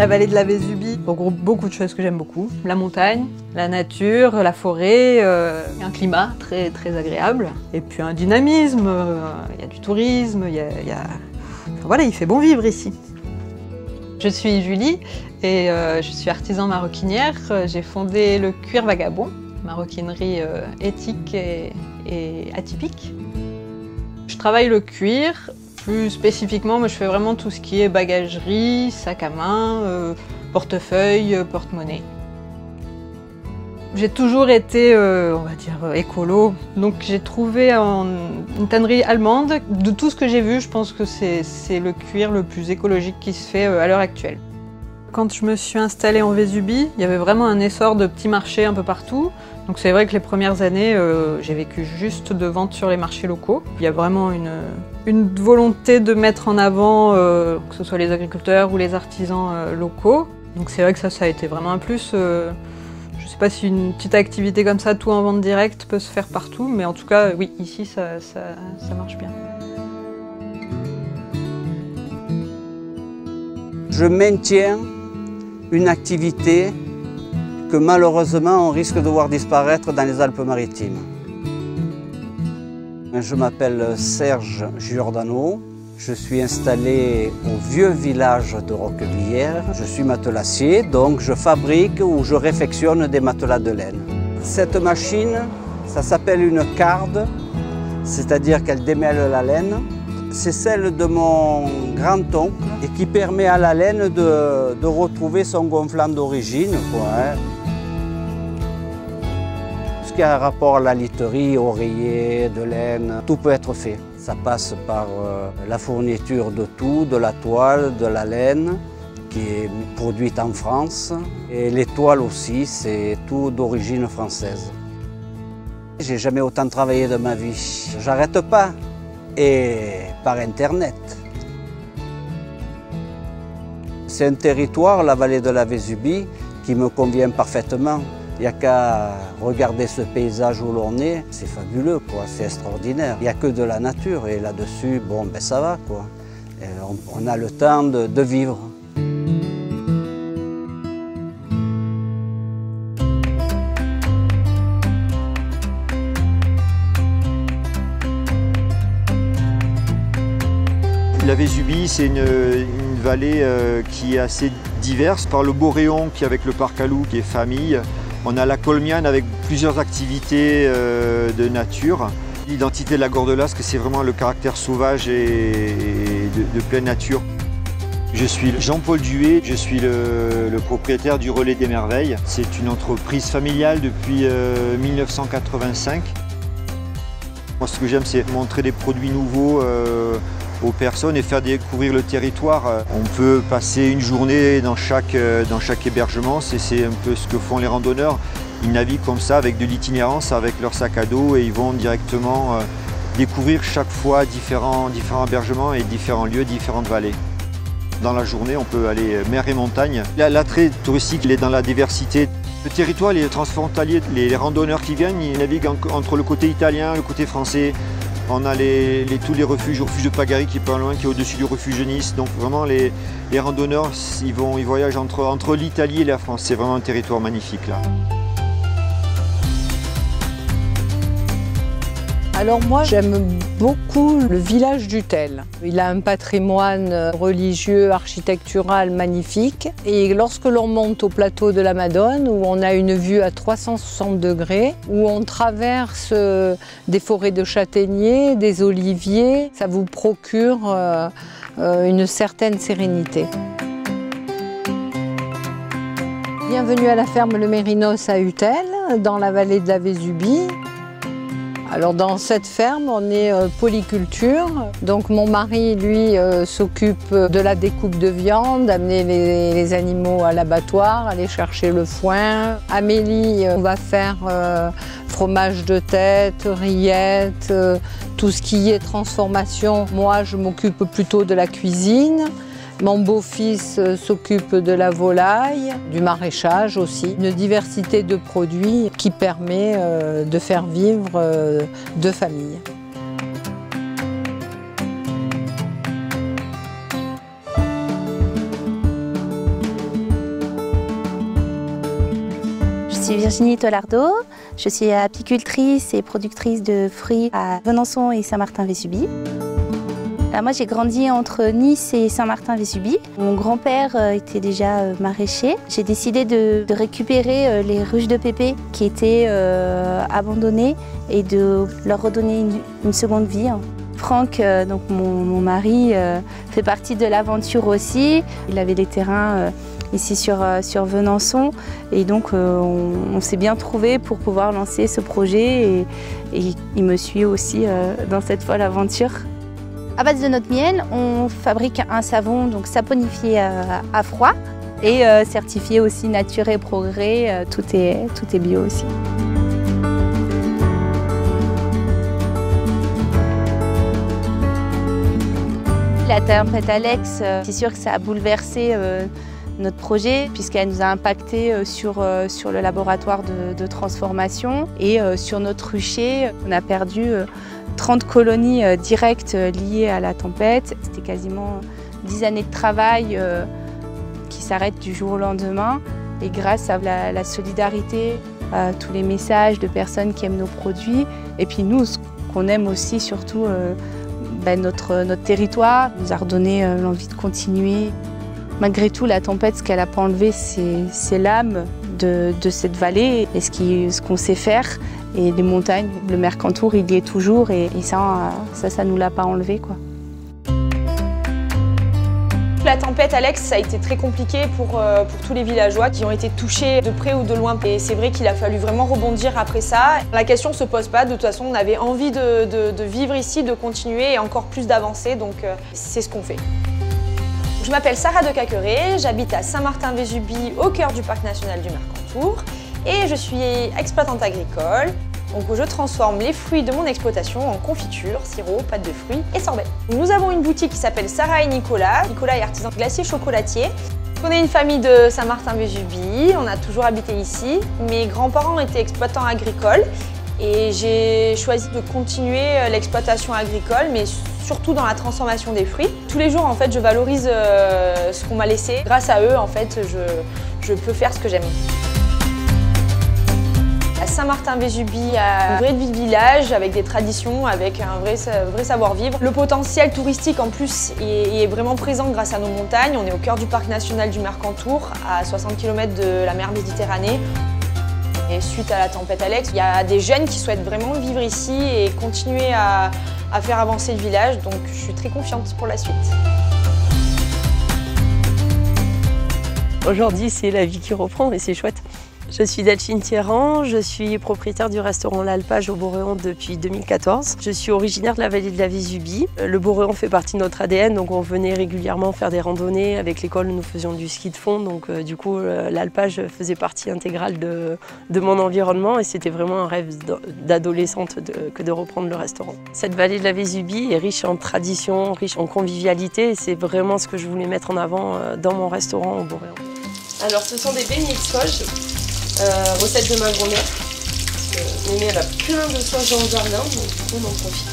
La vallée de la Vésubie regroupe beaucoup de choses que j'aime beaucoup. La montagne, la nature, la forêt, un climat très, très agréable. Et puis un dynamisme, il y a du tourisme, Enfin, voilà, il fait bon vivre ici. Je suis Julie et je suis artisan maroquinière. J'ai fondé le Cuir Vagabond, maroquinerie éthique et atypique. Je travaille le cuir. Plus spécifiquement, moi, je fais vraiment tout ce qui est bagagerie, sac à main, portefeuille, porte-monnaie. J'ai toujours été, on va dire, écolo. Donc j'ai trouvé une tannerie allemande. De tout ce que j'ai vu, je pense que c'est le cuir le plus écologique qui se fait à l'heure actuelle. Quand je me suis installée en Vésubie, il y avait vraiment un essor de petits marchés un peu partout. Donc c'est vrai que les premières années, j'ai vécu juste de vente sur les marchés locaux. Il y a vraiment une volonté de mettre en avant, que ce soit les agriculteurs ou les artisans locaux. Donc c'est vrai que ça a été vraiment un plus. Je ne sais pas si une petite activité comme ça, tout en vente directe, peut se faire partout, mais en tout cas, oui, ici, ça marche bien. Je maintiens une activité que malheureusement on risque de voir disparaître dans les Alpes-Maritimes. Je m'appelle Serge Giordano, je suis installé au vieux village de Roquebillière. Je suis matelassier, donc je fabrique ou je réfectionne des matelas de laine. Cette machine, ça s'appelle une carde, c'est-à-dire qu'elle démêle la laine. C'est celle de mon grand-oncle et qui permet à la laine de retrouver son gonflant d'origine. Ce qui a un rapport à la literie, oreiller, de laine, tout peut être fait. Ça passe par la fourniture de tout, de la toile, de la laine, qui est produite en France. Et les toiles aussi, c'est tout d'origine française. J'ai jamais autant travaillé de ma vie. J'arrête pas. Et par Internet. C'est un territoire, la vallée de la Vésubie, qui me convient parfaitement. Il n'y a qu'à regarder ce paysage où l'on est, c'est fabuleux, c'est extraordinaire. Il n'y a que de la nature et là-dessus, bon, ben ça va, quoi. Et on a le temps de vivre. La Vésubie, c'est une vallée qui est assez diverse. Par le Boréon, qui est avec le parc à loups, qui est famille. On a la Colmiane avec plusieurs activités de nature. L'identité de la Gordelasque, c'est vraiment le caractère sauvage et de pleine nature. Je suis Jean-Paul Duet, je suis le propriétaire du Relais des Merveilles. C'est une entreprise familiale depuis 1985. Moi, ce que j'aime, c'est montrer des produits nouveaux aux personnes et faire découvrir le territoire. On peut passer une journée dans chaque hébergement, c'est un peu ce que font les randonneurs. Ils naviguent comme ça avec de l'itinérance, avec leur sac à dos et ils vont directement découvrir chaque fois différents hébergements et différents lieux, différentes vallées. Dans la journée, on peut aller mer et montagne. L'attrait touristique, il est dans la diversité. Le territoire, il est transfrontalier. Les randonneurs qui viennent, ils naviguent entre le côté italien, le côté français. On a tous les refuges, le refuge de Pagari qui est pas loin, qui est au-dessus du refuge de Nice. Donc vraiment, les randonneurs, ils voyagent entre l'Italie et la France. C'est vraiment un territoire magnifique là. Alors moi, j'aime beaucoup le village d'Utel. Il a un patrimoine religieux, architectural magnifique. Et lorsque l'on monte au plateau de la Madone, où on a une vue à 360 degrés, où on traverse des forêts de châtaigniers, des oliviers, ça vous procure une certaine sérénité. Bienvenue à la ferme Le Mérinos à Utel, dans la vallée de la Vésubie. Alors dans cette ferme, on est polyculture. Donc mon mari, lui, s'occupe de la découpe de viande, d'amener les animaux à l'abattoir, aller chercher le foin. Amélie va faire fromage de tête, rillettes, tout ce qui est transformation. Moi, je m'occupe plutôt de la cuisine. Mon beau-fils s'occupe de la volaille, du maraîchage aussi. Une diversité de produits qui permet de faire vivre deux familles. suis Virginie Tollardo, je suis apicultrice et productrice de fruits à Venançon et Saint-Martin-Vésubie. Moi j'ai grandi entre Nice et Saint-Martin-Vésubie. Mon grand-père était déjà maraîcher. J'ai décidé de récupérer les ruches de pépé qui étaient abandonnées et de leur redonner une seconde vie. Franck, donc mon mari, fait partie de l'aventure aussi. Il avait des terrains ici sur Venançon et donc on s'est bien trouvé pour pouvoir lancer ce projet et il me suit aussi dans cette folle aventure. À base de notre miel, on fabrique un savon donc saponifié à froid et certifié aussi Nature et Progrès, tout est bio aussi. La tempête Alex, c'est sûr que ça a bouleversé notre projet puisqu'elle nous a impacté sur le laboratoire de transformation et sur notre rucher. On a perdu 30 colonies directes liées à la tempête. C'était quasiment 10 années de travail qui s'arrêtent du jour au lendemain. Et grâce à la solidarité, à tous les messages de personnes qui aiment nos produits, et puis nous, ce qu'on aime aussi surtout, notre territoire nous a redonné l'envie de continuer. Malgré tout, la tempête, ce qu'elle n'a pas enlevé, c'est l'âme de cette vallée et ce qu'on sait faire. Et les montagnes, le Mercantour, il y est toujours et ça nous l'a pas enlevé, quoi. La tempête Alex, ça a été très compliqué pour tous les villageois qui ont été touchés de près ou de loin. Et c'est vrai qu'il a fallu vraiment rebondir après ça. La question ne se pose pas, de toute façon on avait envie de vivre ici, de continuer et encore plus d'avancer, donc c'est ce qu'on fait. Je m'appelle Sarah de Caqueret, j'habite à Saint-Martin-Vésubie, au cœur du parc national du Mercantour. Et je suis exploitante agricole, donc je transforme les fruits de mon exploitation en confiture, sirop, pâte de fruits et sorbet. Nous avons une boutique qui s'appelle Sarah et Nicolas. Nicolas est artisan glacier chocolatier. On est une famille de Saint-Martin-Vésubie, on a toujours habité ici. Mes grands-parents étaient exploitants agricoles et j'ai choisi de continuer l'exploitation agricole, mais surtout dans la transformation des fruits. Tous les jours, en fait, je valorise ce qu'on m'a laissé. Grâce à eux, en fait, je peux faire ce que j'aime. À Saint-Martin-Vésubie, un vrai village avec des traditions, avec un vrai savoir-vivre. Le potentiel touristique en plus est vraiment présent grâce à nos montagnes. On est au cœur du parc national du Mercantour, à 60 km de la mer Méditerranée. Et suite à la tempête Alex, il y a des jeunes qui souhaitent vraiment vivre ici et continuer à faire avancer le village, donc je suis très confiante pour la suite. Aujourd'hui, c'est la vie qui reprend et c'est chouette. Je suis Delphine Thierran, je suis propriétaire du restaurant L'Alpage au Boréon depuis 2014. Je suis originaire de la vallée de la Vésubie. Le Boréon fait partie de notre ADN, donc on venait régulièrement faire des randonnées. Avec l'école, nous faisions du ski de fond, donc du coup, l'Alpage faisait partie intégrale de mon environnement et c'était vraiment un rêve d'adolescente que de reprendre le restaurant. Cette vallée de la Vésubie est riche en traditions, riche en convivialité et c'est vraiment ce que je voulais mettre en avant dans mon restaurant au Boréon. Alors, ce sont des beignets de sauge. Recette de ma grand-mère. Mémé elle a plein de sauge dans le jardin, donc du coup on en profite.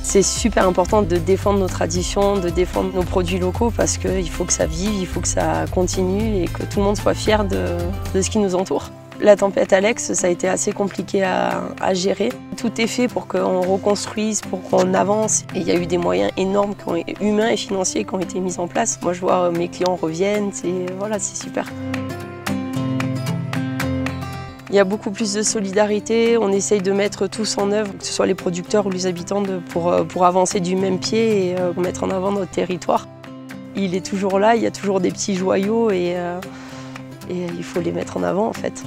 C'est super important de défendre nos traditions, de défendre nos produits locaux parce qu'il faut que ça vive, il faut que ça continue et que tout le monde soit fier de ce qui nous entoure. La tempête Alex, ça a été assez compliqué à gérer. Tout est fait pour qu'on reconstruise, pour qu'on avance. Et il y a eu des moyens énormes, humains et financiers, qui ont été mis en place. Moi je vois mes clients reviennent, c'est super. Il y a beaucoup plus de solidarité, on essaye de mettre tous en œuvre, que ce soit les producteurs ou les habitants, pour avancer du même pied et mettre en avant notre territoire. Il est toujours là, il y a toujours des petits joyaux et il faut les mettre en avant en fait.